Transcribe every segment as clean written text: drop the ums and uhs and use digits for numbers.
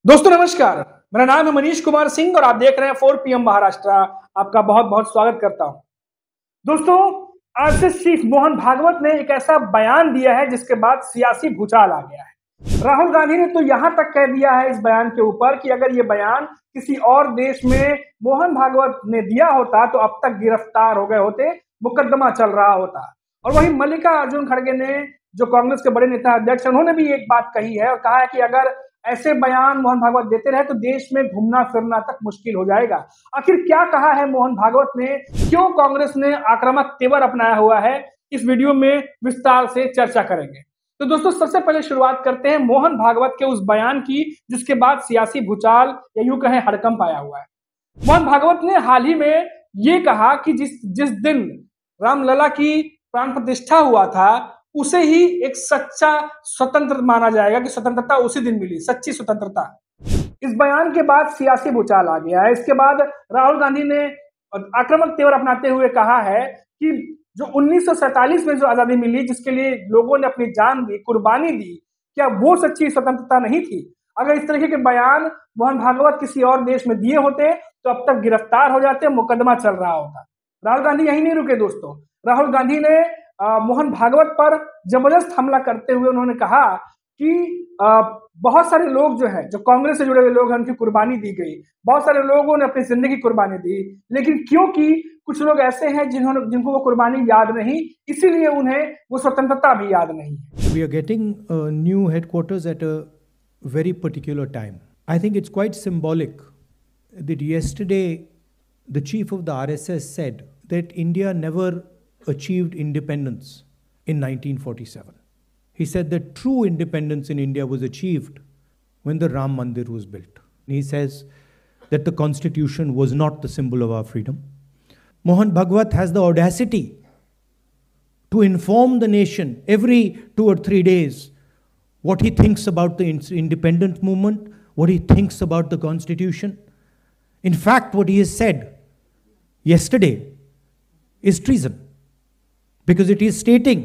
दोस्तों नमस्कार। मेरा नाम है मनीष कुमार सिंह और आप देख रहे हैं 4 PM महाराष्ट्र। आपका बहुत बहुत स्वागत करता हूं। दोस्तों, आरएसएस चीफ मोहन भागवत ने एक ऐसा बयान दिया है जिसके बाद सियासी भूचाल आ गया है। राहुल गांधी ने तो यहां तक कह दिया है इस बयान के ऊपर कि अगर ये बयान किसी और देश में मोहन भागवत ने दिया होता तो अब तक गिरफ्तार हो गए होते, मुकदमा चल रहा होता। और वहीं मल्लिकार्जुन खड़गे ने, जो कांग्रेस के बड़े नेता अध्यक्ष, उन्होंने भी एक बात कही है और कहा है कि अगर ऐसे बयान मोहन भागवत देते रहे तो देश में घूमना फिरना तक मुश्किल हो जाएगा। आखिर क्या कहा है मोहन भागवत ने, क्यों कांग्रेस ने आक्रामक तेवर अपनाया हुआ है, इस वीडियो में विस्तार से चर्चा करेंगे। तो दोस्तों, सबसे पहले शुरुआत करते हैं मोहन भागवत के उस बयान की जिसके बाद सियासी भूचाल या यूं कहें हड़कंप आया हुआ है। मोहन भागवत ने हाल ही में ये कहा कि जिस दिन रामलला की प्राण प्रतिष्ठा हुआ था उसे ही एक सच्चा स्वतंत्र माना जाएगा कि स्वतंत्रता उसी दिन मिली, सच्ची स्वतंत्रता। इस बयान के बाद सियासी भूचाल आ गया है। इसके बाद राहुल गांधी ने आक्रामक तेवर अपनाते हुए कहा है कि जो 1947 में जो आजादी मिली, जिसके लिए लोगों ने अपनी जान दी, कुर्बानी दी, क्या वो सच्ची स्वतंत्रता नहीं थी? अगर इस तरीके के बयान मोहन भागवत किसी और देश में दिए होते तो अब तक गिरफ्तार हो जाते, मुकदमा चल रहा होता। राहुल गांधी यही नहीं रुके दोस्तों। राहुल गांधी ने मोहन भागवत पर जबरदस्त हमला करते हुए उन्होंने कहा कि बहुत सारे लोग जो हैं, जो कांग्रेस से जुड़े हुए लोग हैं, उनकी कुर्बानी दी गई। बहुत सारे लोगों ने अपनी जिंदगी कुर्बानी दी, लेकिन क्योंकि कुछ लोग ऐसे हैं जिनको वो कुर्बानी याद नहीं, इसीलिए उन्हें वो स्वतंत्रता भी याद नहीं है। We are getting new headquarters at a very particular time. I think it's quite symbolic that yesterday the chief of the RSS said that India never achieved independence in 1947. He said that true independence in India was achieved when the Ram Mandir was built. He says that the constitution was not the symbol of our freedom. Mohan Bhagwat has the audacity to inform the nation every 2 or 3 days what he thinks about the independent movement, what he thinks about the constitution. In fact, what he has said yesterday is treason, because it is stating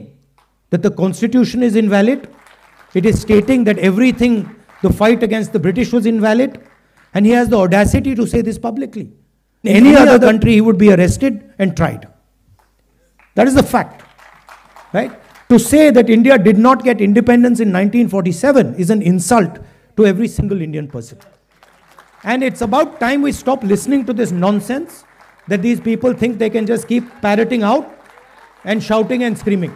that the constitution is invalid, it is stating that everything, the fight against the British was invalid, and he has the audacity to say this publicly. In any other country, he would be arrested and tried. That is the fact. Right? To say that India did not get independence in 1947 is an insult to every single Indian person. And it's about time we stop listening to this nonsense that these people think they can just keep parroting out and shouting and screaming.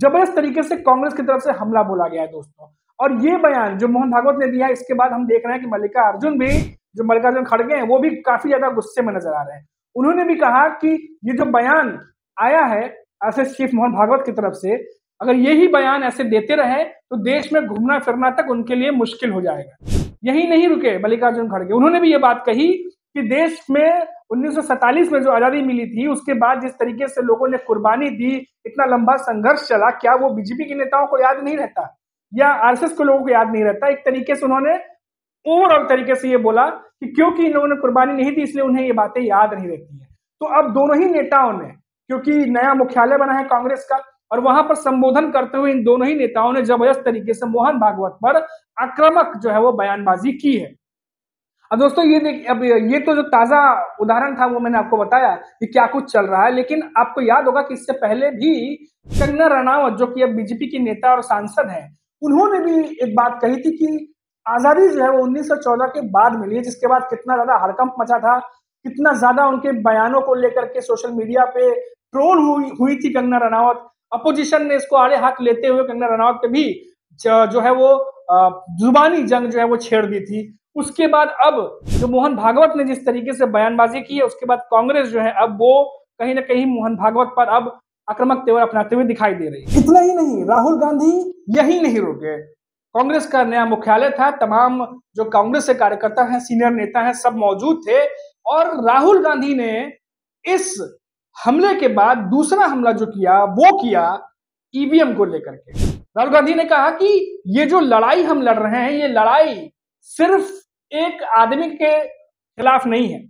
जबरदस्त तरीके से कांग्रेस की तरफ से हमला बोला गया है दोस्तों। और ये बयान जो मोहन भागवत ने दिया है, इसके बाद हम देख रहे हैं कि मल्लिकार्जुन खड़गे हैं, वो भी काफी ज्यादा गुस्से में नजर आ रहे हैं। उन्होंने भी कहा कि ये जो बयान आया है आरएसएस चीफ मोहन भागवत की तरफ से, अगर यही बयान ऐसे देते रहे तो देश में घूमना फिरना तक उनके लिए मुश्किल हो जाएगा। यही नहीं रुके मल्लिकार्जुन खड़गे, उन्होंने भी ये बात कही कि देश में 1947 में जो आजादी मिली थी, उसके बाद जिस तरीके से लोगों ने कुर्बानी दी, इतना लंबा संघर्ष चला, क्या वो बीजेपी के नेताओं को याद नहीं रहता या आरएसएस के लोगों को याद नहीं रहता? एक तरीके से उन्होंने ओवरऑल तरीके से ये बोला कि क्योंकि इन लोगों ने कुर्बानी नहीं दी इसलिए उन्हें ये बातें याद नहीं रहती है। तो अब दोनों ही नेताओं ने, क्योंकि नया मुख्यालय बना है कांग्रेस का, और वहां पर संबोधन करते हुए इन दोनों ही नेताओं ने जबरदस्त तरीके से मोहन भागवत पर आक्रामक जो है वो बयानबाजी की है। अब दोस्तों अब ये तो जो ताजा उदाहरण था वो मैंने आपको बताया कि क्या कुछ चल रहा है, लेकिन आपको याद होगा कि इससे पहले भी कंगना रनावत, जो कि अब बीजेपी की नेता और सांसद हैं, उन्होंने भी एक बात कही थी कि आजादी जो है वो 1914 के बाद मिली है, जिसके बाद कितना ज्यादा हड़कंप मचा था, कितना ज्यादा उनके बयानों को लेकर के सोशल मीडिया पे ट्रोल हुई थी कंगना रनावत। अपोजिशन ने इसको आड़े हाथ लेते हुए कंगना रनावत पे भी जो है वो जुबानी जंग जो है वो छेड़ दी थी। उसके बाद अब जो मोहन भागवत ने जिस तरीके से बयानबाजी की है, उसके बाद कांग्रेस जो है अब वो कहीं ना कहीं मोहन भागवत पर अब आक्रामक तेवर अपनाते हुए दिखाई दे रही है। इतना ही नहीं, राहुल गांधी यही नहीं रुके। कांग्रेस का नया मुख्यालय था, तमाम जो कांग्रेस के कार्यकर्ता हैं, सीनियर नेता हैं, सब मौजूद थे, और राहुल गांधी ने इस हमले के बाद दूसरा हमला जो किया वो किया ईवीएम को लेकर के। राहुल गांधी ने कहा कि ये जो लड़ाई हम लड़ रहे हैं, ये लड़ाई सिर्फ एक आदमी के खिलाफ नहीं है।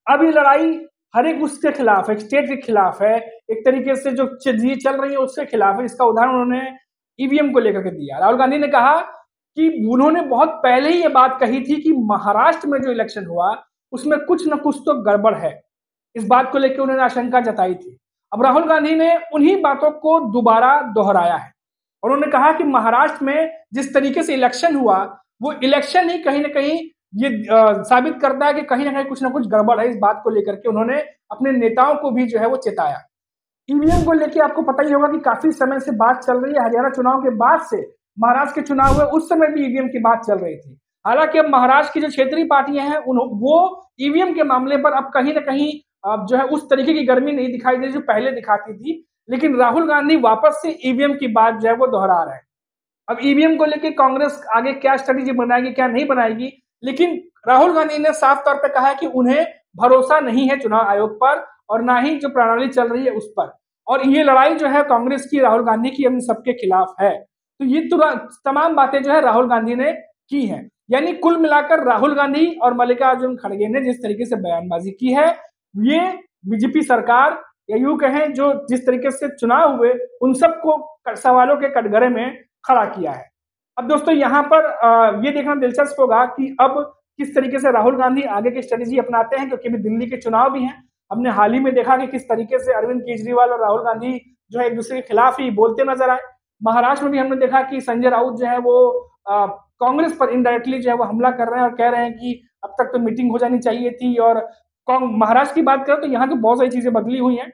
अब ये लड़ाई हर एक उसके खिलाफ है, स्टेट के खिलाफ है, एक तरीके से जो चीजें चल रही है उसके खिलाफ है। इसका उदाहरण उन्होंने ईवीएम को लेकर के दिया। राहुल गांधी ने कहा कि उन्होंने बहुत पहले ही ये बात कही थी कि महाराष्ट्र में जो इलेक्शन हुआ उसमें कुछ न कुछ तो गड़बड़ है। इस बात को लेकर उन्होंने आशंका जताई थी। अब राहुल गांधी ने उन्हीं बातों को दोबारा दोहराया है और उन्होंने कहा कि महाराष्ट्र में जिस तरीके से इलेक्शन हुआ वो इलेक्शन ही कहीं ना कहीं ये साबित करता है कि कहीं ना कहीं कुछ ना कुछ गड़बड़ है। इस बात को लेकर के उन्होंने अपने नेताओं को भी जो है वो चेताया। ईवीएम को लेकर आपको पता ही होगा कि काफी समय से बात चल रही है। हरियाणा चुनाव के बाद से महाराष्ट्र के चुनाव हुए उस समय भी ईवीएम की बात चल रही थी। हालांकि अब महाराष्ट्र की जो क्षेत्रीय पार्टियां हैं वो ईवीएम के मामले पर अब कहीं ना कहीं अब जो है उस तरीके की गर्मी नहीं दिखाई दे रही जो पहले दिखाती थी। लेकिन राहुल गांधी वापस से ईवीएम की बात जो है वो दोहरा रहे हैं। अब ईवीएम को लेकर कांग्रेस आगे क्या स्ट्रेटेजी बनाएगी क्या नहीं बनाएगी, लेकिन राहुल गांधी ने साफ तौर पर कहा है कि उन्हें भरोसा नहीं है चुनाव आयोग पर और ना ही जो प्रणाली चल रही है उस पर। और ये लड़ाई जो है कांग्रेस की राहुल गांधी की हम सबके खिलाफ है। तो ये तमाम बातें जो है राहुल गांधी ने की हैं। यानी कुल मिलाकर राहुल गांधी और मल्लिकार्जुन खड़गे ने जिस तरीके से बयानबाजी की है ये बीजेपी सरकार या यूं कहें जो जिस तरीके से चुनाव हुए उन सबको सवालों के कटघरे में खड़ा किया है। अब दोस्तों यहाँ पर ये देखना दिलचस्प होगा कि अब किस तरीके से राहुल गांधी आगे की स्ट्रेटेजी अपनाते हैं, क्योंकि अभी दिल्ली के चुनाव भी हैं। हमने हाल ही में देखा कि किस तरीके से अरविंद केजरीवाल और राहुल गांधी जो है एक दूसरे के खिलाफ ही बोलते नजर आए। महाराष्ट्र में भी हमने देखा कि संजय राउत जो है वो कांग्रेस पर इनडायरेक्टली जो है वो हमला कर रहे हैं और कह रहे हैं कि अब तक तो मीटिंग हो जानी चाहिए थी। और महाराष्ट्र की बात करें तो यहाँ की बहुत सारी चीजें बदली हुई हैं।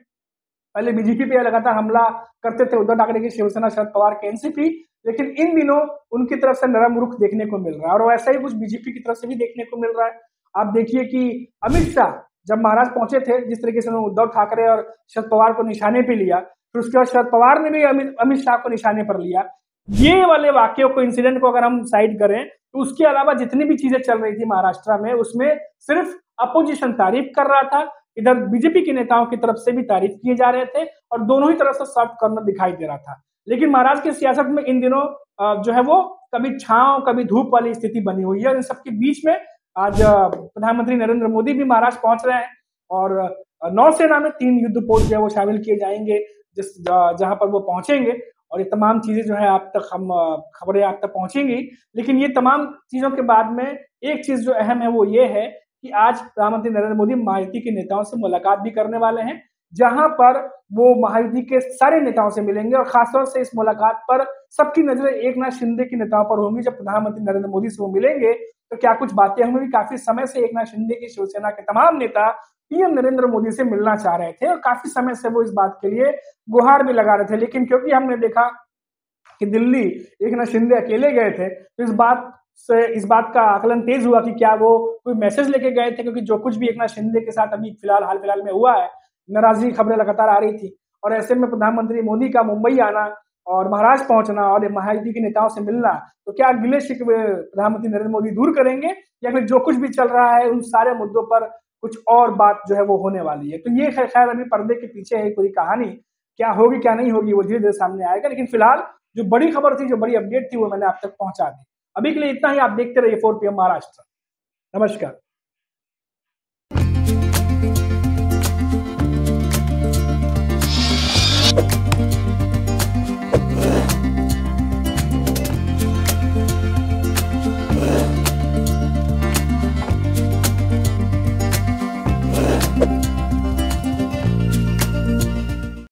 पहले बीजेपी पे लगातार हमला करते थे उद्धव ठाकरे की शिवसेना, शरद पवार के एनसीपी, लेकिन इन दिनों उनकी तरफ से नरम रुख देखने को मिल रहा है और वैसा ही कुछ बीजेपी की तरफ से भी देखने को मिल रहा है। आप देखिए कि अमित शाह जब महाराष्ट्र पहुंचे थे, जिस तरीके से उन्होंने उद्धव ठाकरे और शरद पवार को निशाने पे लिया, फिर उसके बाद शरद पवार ने भी अमित शाह को निशाने पर लिया। ये वाले वाक्यों को, इंसिडेंट को अगर हम साइड करें तो उसके अलावा जितनी भी चीजें चल रही थी महाराष्ट्र में उसमें सिर्फ अपोजिशन तारीफ कर रहा था, इधर बीजेपी के नेताओं की तरफ से भी तारीफ किए जा रहे थे और दोनों ही तरफ से सॉफ्ट कॉर्नर दिखाई दे रहा था। लेकिन महाराष्ट्र की सियासत में इन दिनों जो है वो कभी छांव कभी धूप वाली स्थिति बनी हुई है और इन सबके बीच में आज प्रधानमंत्री नरेंद्र मोदी भी महाराष्ट्र पहुंच रहे हैं और नौसेना में 3 युद्धपोत जो है वो शामिल किए जाएंगे जहां पर वो पहुंचेंगे और ये तमाम चीजें जो है आप तक हम खबरें आप तक पहुंचेंगी। लेकिन ये तमाम चीजों के बाद में एक चीज जो अहम है वो ये है कि आज प्रधानमंत्री नरेंद्र मोदी महायुति के नेताओं से मुलाकात भी करने वाले हैं, जहां पर वो महायुति के सारे नेताओं से मिलेंगे और खासतौर से इस मुलाकात पर सबकी नजरें एकनाथ शिंदे के नेताओं पर होंगी। जब प्रधानमंत्री नरेंद्र मोदी से वो मिलेंगे तो क्या कुछ बातें होंगी। काफी समय से एकनाथ शिंदे की शिवसेना के तमाम नेता पीएम नरेंद्र मोदी से मिलना चाह रहे थे और काफी समय से वो इस बात के लिए गुहार भी लगा रहे थे, लेकिन क्योंकि हमने देखा कि दिल्ली एकनाथ शिंदे अकेले गए थे तो इस बात का आकलन तेज हुआ कि क्या वो कोई मैसेज लेके गए थे, क्योंकि जो कुछ भी एकनाथ शिंदे के साथ अभी हाल फिलहाल में हुआ है, नाराजगी खबरें लगातार आ रही थी और ऐसे में प्रधानमंत्री मोदी का मुंबई आना और महाराष्ट्र पहुंचना और महायुति के नेताओं से मिलना, तो क्या गिले शिकवे प्रधानमंत्री नरेंद्र मोदी दूर करेंगे या फिर जो कुछ भी चल रहा है उन सारे मुद्दों पर कुछ और बात जो है वो होने वाली है। तो ये खैर अभी पर्दे के पीछे है पूरी कहानी, क्या होगी क्या नहीं होगी वो धीरे धीरे सामने आएगा। लेकिन फिलहाल जो बड़ी खबर थी, जो बड़ी अपडेट थी वो मैंने आप तक पहुंचा दी। अभी के लिए इतना ही। आप देखते रहिए 4 PM महाराष्ट्र। नमस्कार।